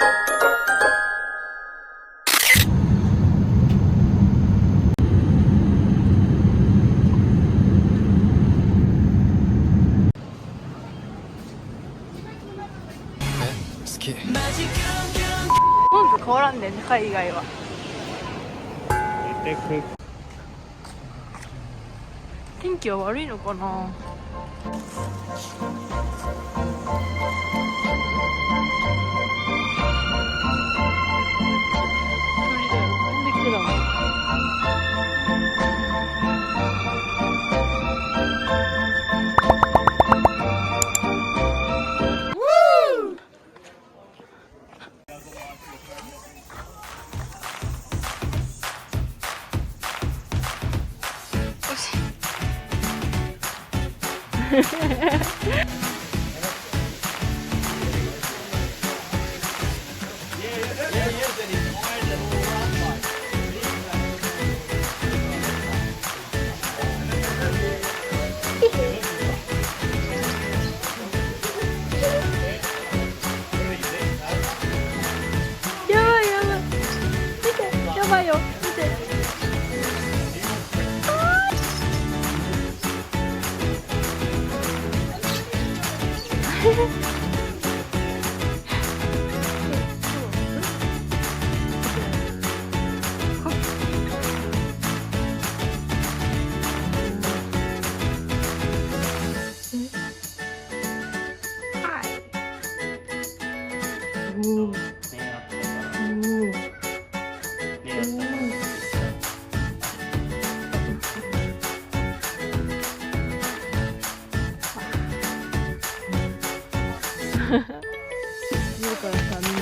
好き。本と変わらんねん、海外は。天気は悪いのかな。鳥だよ、飛んできてたもん。やばいよ、見て。見るからさ、みんな。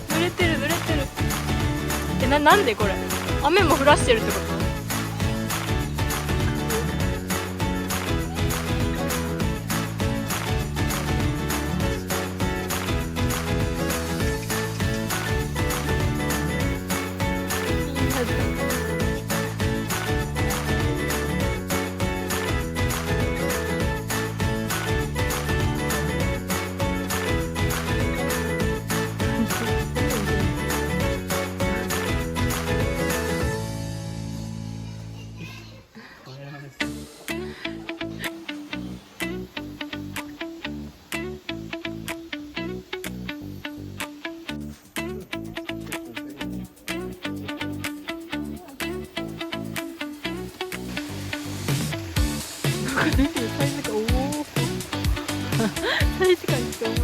濡れてる濡れてる。なんでこれ雨も降らしてるってこと？サイズが、おおサイズ感って思う。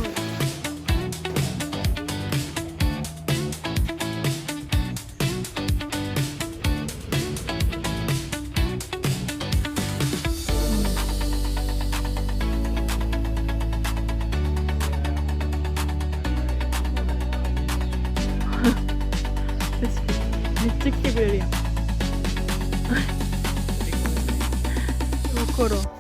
確かにめっちゃ来てくれるやん。心